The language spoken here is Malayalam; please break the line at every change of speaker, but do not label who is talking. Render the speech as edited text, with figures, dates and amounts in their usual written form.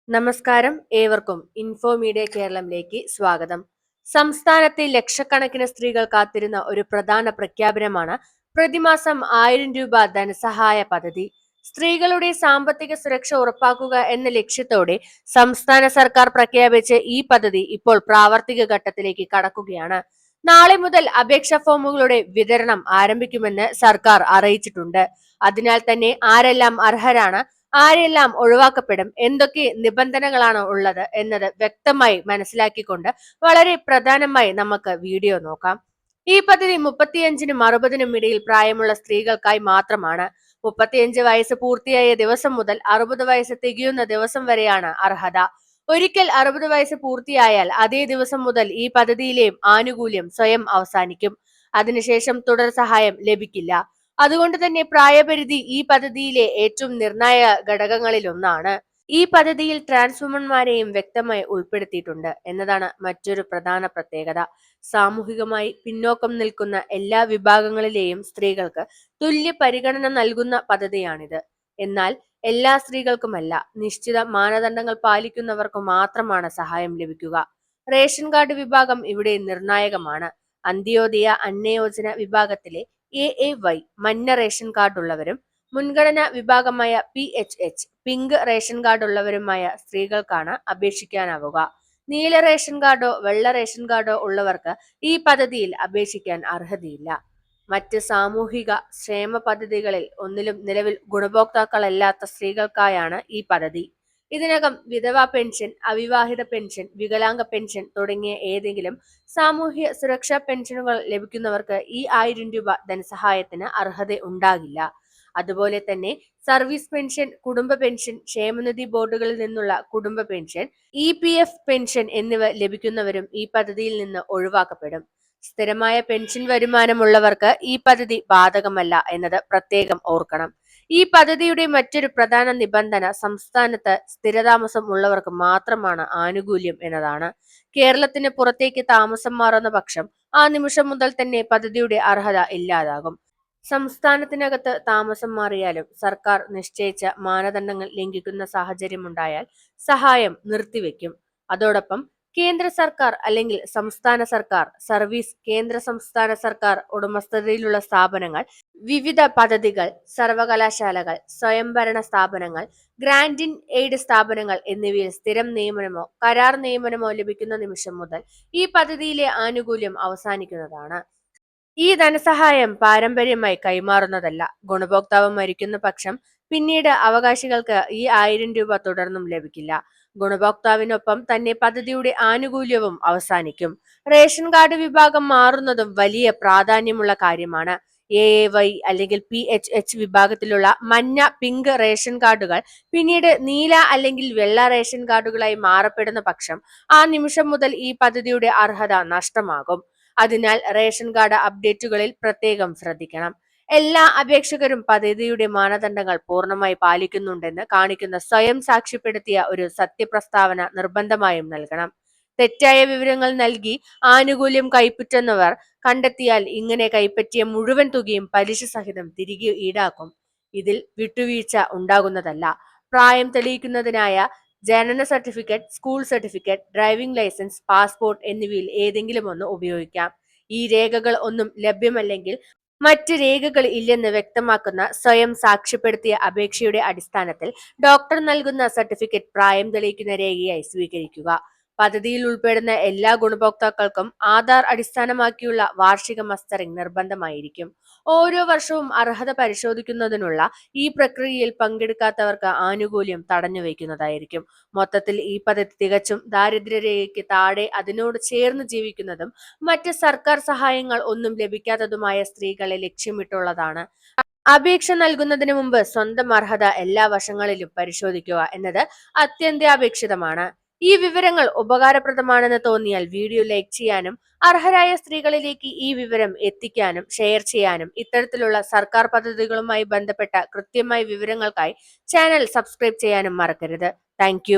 നമസ്കാരം, ഏവർക്കും ഇൻഫോ മീഡിയ കേരളത്തിലേക്ക് സ്വാഗതം. സംസ്ഥാനത്തെ ലക്ഷക്കണക്കിന് സ്ത്രീകൾ കാത്തിരുന്ന ഒരു പ്രധാന പ്രഖ്യാപനമാണ് പ്രതിമാസം 1000 രൂപ ധനസഹായ പദ്ധതി. സ്ത്രീകളുടെ സാമ്പത്തിക സുരക്ഷ ഉറപ്പാക്കുക എന്ന ലക്ഷ്യത്തോടെ സംസ്ഥാന സർക്കാർ പ്രഖ്യാപിച്ച ഈ പദ്ധതി ഇപ്പോൾ പ്രാവർത്തിക ഘട്ടത്തിലേക്ക് കടക്കുകയാണ്. നാളെ മുതൽ അപേക്ഷാ ഫോമുകളുടെ വിതരണം ആരംഭിക്കുമെന്ന് സർക്കാർ അറിയിച്ചിട്ടുണ്ട്. അതിനാൽ തന്നെ ആരെല്ലാം അർഹരാണ്, ആരെല്ലാം ഒഴിവാക്കപ്പെടും, എന്തൊക്കെ നിബന്ധനകളാണ് ഉള്ളത് എന്നത് വ്യക്തമായി മനസ്സിലാക്കിക്കൊണ്ട് വളരെ പ്രധാനമായി നമുക്ക് വീഡിയോ നോക്കാം. ഈ പദ്ധതി 35നും 60നും ഇടയിൽ പ്രായമുള്ള സ്ത്രീകൾക്കായി മാത്രമാണ്. 35 വയസ്സ് പൂർത്തിയായ ദിവസം മുതൽ 60 വയസ്സ് തികയുന്ന ദിവസം വരെയാണ് അർഹത. ഒരിക്കൽ 60 വയസ്സ് പൂർത്തിയായാൽ അതേ ദിവസം മുതൽ ഈ പദ്ധതിയിലെയും ആനുകൂല്യം സ്വയം അവസാനിക്കും. അതിനുശേഷം തുടർ സഹായം ലഭിക്കില്ല. അതുകൊണ്ട് തന്നെ പ്രായപരിധി ഈ പദ്ധതിയിലെ ഏറ്റവും നിർണായക ഘടകങ്ങളിൽ ഒന്നാണ്. ഈ പദ്ധതിയിൽ ട്രാൻസ് വുമൺമാരെയും വ്യക്തമായി ഉൾപ്പെടുത്തിയിട്ടുണ്ട് എന്നതാണ് മറ്റൊരു പ്രധാന പ്രത്യേകത. സാമൂഹികമായി പിന്നോക്കം നിൽക്കുന്ന എല്ലാ വിഭാഗങ്ങളിലെയും സ്ത്രീകൾക്ക് തുല്യ പരിഗണന നൽകുന്ന പദ്ധതിയാണിത്. എന്നാൽ എല്ലാ സ്ത്രീകൾക്കുമല്ല, നിശ്ചിത മാനദണ്ഡങ്ങൾ പാലിക്കുന്നവർക്ക് മാത്രമാണ് സഹായം ലഭിക്കുക. റേഷൻ കാർഡ് വിഭാഗം ഇവിടെ നിർണായകമാണ്. അന്ത്യോദയ അന്നയോജന വിഭാഗത്തിലെ AAY മഞ്ഞ റേഷൻ കാർഡ് ഉള്ളവരും മുൻഗണനാ വിഭാഗമായ PHH പിങ്ക് റേഷൻ കാർഡ് ഉള്ളവരുമായ സ്ത്രീകൾക്കാണ് അപേക്ഷിക്കാനാവുക. നീല റേഷൻ കാർഡോ വെള്ള റേഷൻ കാർഡോ ഉള്ളവർക്ക് ഈ പദ്ധതിയിൽ അപേക്ഷിക്കാൻ അർഹതയില്ല. മറ്റ് സാമൂഹിക ക്ഷേമ പദ്ധതികളിൽ ഒന്നിലും നിലവിൽ ഗുണഭോക്താക്കളല്ലാത്ത സ്ത്രീകൾക്കായാണ് ഈ പദ്ധതി. ഇതിനകം വിധവാ പെൻഷൻ, അവിവാഹിത പെൻഷൻ, വികലാംഗ പെൻഷൻ തുടങ്ങിയ ഏതെങ്കിലും സാമൂഹ്യ സുരക്ഷാ പെൻഷനുകൾ ലഭിക്കുന്നവർക്ക് ഈ 1000 രൂപ ധനസഹായത്തിന് അർഹത ഉണ്ടാകില്ല. അതുപോലെ തന്നെ സർവീസ് പെൻഷൻ, കുടുംബ പെൻഷൻ, ക്ഷേമനിധി ബോർഡുകളിൽ നിന്നുള്ള കുടുംബ പെൻഷൻ, EPF പെൻഷൻ എന്നിവ ലഭിക്കുന്നവരും ഈ പദ്ധതിയിൽ നിന്ന് ഒഴിവാക്കപ്പെടും. സ്ഥിരമായ പെൻഷൻ വരുമാനമുള്ളവർക്ക് ഈ പദ്ധതി ബാധകമല്ല എന്നത് പ്രത്യേകം ഓർക്കണം. ഈ പദ്ധതിയുടെ മറ്റൊരു പ്രധാന നിബന്ധന സംസ്ഥാനത്ത് സ്ഥിരതാമസം ഉള്ളവർക്ക് മാത്രമാണ് ആനുകൂല്യം എന്നതാണ്. കേരളത്തിന് പുറത്തേക്ക് താമസം മാറുന്ന പക്ഷം ആ നിമിഷം മുതൽ തന്നെ പദ്ധതിയുടെ അർഹത ഇല്ലാതാകും. സംസ്ഥാനത്തിനകത്ത് താമസം മാറിയാലും സർക്കാർ നിശ്ചയിച്ച മാനദണ്ഡങ്ങൾ ലംഘിക്കുന്ന സാഹചര്യമുണ്ടായാൽ സഹായം നിർത്തിവെക്കും. അതോടൊപ്പം കേന്ദ്ര സർക്കാർ അല്ലെങ്കിൽ സംസ്ഥാന സർക്കാർ സർവീസ്, കേന്ദ്ര സംസ്ഥാന സർക്കാർ ഉടമസ്ഥതയിലുള്ള സ്ഥാപനങ്ങൾ, വിവിധ പദ്ധതികൾ, സർവകലാശാലകൾ, സ്വയംഭരണ സ്ഥാപനങ്ങൾ, ഗ്രാന്റ് ഇൻ എയ്ഡ് സ്ഥാപനങ്ങൾ എന്നിവയിൽ സ്ഥിരം നിയമനമോ കരാർ നിയമനമോ ലഭിക്കുന്ന നിമിഷം മുതൽ ഈ പദ്ധതിയിലെ ആനുകൂല്യം അവസാനിക്കുന്നതാണ്. ഈ ധനസഹായം പാരമ്പര്യമായി കൈമാറുന്നതല്ല. ഗുണഭോക്താവ് മരിക്കുന്ന പക്ഷം പിന്നീട് അവകാശികൾക്ക് ഈ 1000 രൂപ തുടർന്നും ലഭിക്കില്ല. ഗുണഭോക്താവിനൊപ്പം തന്നെ പദ്ധതിയുടെ ആനുകൂല്യവും അവസാനിക്കും. റേഷൻ കാർഡ് വിഭാഗം മാറുന്നതും വലിയ പ്രാധാന്യമുള്ള കാര്യമാണ്. AAY അല്ലെങ്കിൽ PHH വിഭാഗത്തിലുള്ള മഞ്ഞ, പിങ്ക് റേഷൻ കാർഡുകൾ പിന്നീട് നീല അല്ലെങ്കിൽ വെള്ള റേഷൻ കാർഡുകളായി മാറപ്പെടുന്ന പക്ഷം ആ നിമിഷം മുതൽ ഈ പദ്ധതിയുടെ അർഹത നഷ്ടമാകും. അതിനാൽ റേഷൻ കാർഡ് അപ്ഡേറ്റുകളിൽ പ്രത്യേകം ശ്രദ്ധിക്കണം. എല്ലാ അപേക്ഷകരും പദ്ധതിയുടെ മാനദണ്ഡങ്ങൾ പൂർണ്ണമായി പാലിക്കുന്നുണ്ടെന്ന് കാണിക്കുന്ന സ്വയം സാക്ഷ്യപ്പെടുത്തിയ ഒരു സത്യപ്രസ്താവന നിർബന്ധമായും നൽകണം. തെറ്റായ വിവരങ്ങൾ നൽകി ആനുകൂല്യം കൈപ്പറ്റുന്നവർ കണ്ടെത്തിയാൽ ഇങ്ങനെ കൈപ്പറ്റിയ മുഴുവൻ തുകയും പലിശ സഹിതം തിരികെ ഈടാക്കും. ഇതിൽ വിട്ടുവീഴ്ച ഉണ്ടാകുന്നതല്ല. പ്രായം തെളിയിക്കുന്നതിനായ ജനന certificate, school certificate, driving licence, passport എന്നിവയിൽ ഏതെങ്കിലും ഒന്ന് ഉപയോഗിക്കാം. ഈ രേഖകൾ ഒന്നും ലഭ്യമല്ലെങ്കിൽ മറ്റ് രേഖകൾ ഇല്ലെന്ന് വ്യക്തമാക്കുന്ന സ്വയം സാക്ഷ്യപ്പെടുത്തിയ അപേക്ഷയുടെ അടിസ്ഥാനത്തിൽ ഡോക്ടർ നൽകുന്ന സർട്ടിഫിക്കറ്റ് പ്രായം തെളിയിക്കുന്ന രേഖയായി സ്വീകരിക്കുക. പദ്ധതിയിൽ ഉൾപ്പെടുന്ന എല്ലാ ഗുണഭോക്താക്കൾക്കും ആധാർ അടിസ്ഥാനമാക്കിയുള്ള വാർഷിക മസ്റ്ററിംഗ് നിർബന്ധമായിരിക്കും. ഓരോ വർഷവും അർഹത പരിശോധിക്കുന്നതിനുള്ള ഈ പ്രക്രിയയിൽ പങ്കെടുക്കാത്തവർക്ക് ആനുകൂല്യം തടഞ്ഞുവെക്കുന്നതായിരിക്കും. മൊത്തത്തിൽ ഈ പദ്ധതി തികച്ചും ദാരിദ്ര്യരേഖയ്ക്ക് താഴെ, അതിനോട് ചേർന്ന് ജീവിക്കുന്നതും മറ്റ് സർക്കാർ സഹായങ്ങൾ ഒന്നും ലഭിക്കാത്തതുമായ സ്ത്രീകളെ ലക്ഷ്യമിട്ടുള്ളതാണ്. അപേക്ഷ നൽകുന്നതിന് മുമ്പ് സ്വന്തം അർഹത എല്ലാ വശങ്ങളിലും പരിശോധിക്കുക എന്നത് അത്യന്താപേക്ഷിതമാണ്. ഈ വിവരങ്ങൾ ഉപകാരപ്രദമാണെന്ന് തോന്നിയാൽ വീഡിയോ ലൈക്ക് ചെയ്യാനും അർഹരായ സ്ത്രീകളിലേക്ക് ഈ വിവരം എത്തിക്കാനും ഷെയർ ചെയ്യാനും ഇത്തരത്തിലുള്ള സർക്കാർ പദ്ധതികളുമായി ബന്ധപ്പെട്ട കൃത്യമായ വിവരങ്ങൾക്കായി ചാനൽ സബ്സ്ക്രൈബ് ചെയ്യാനും മറക്കരുത്. താങ്ക്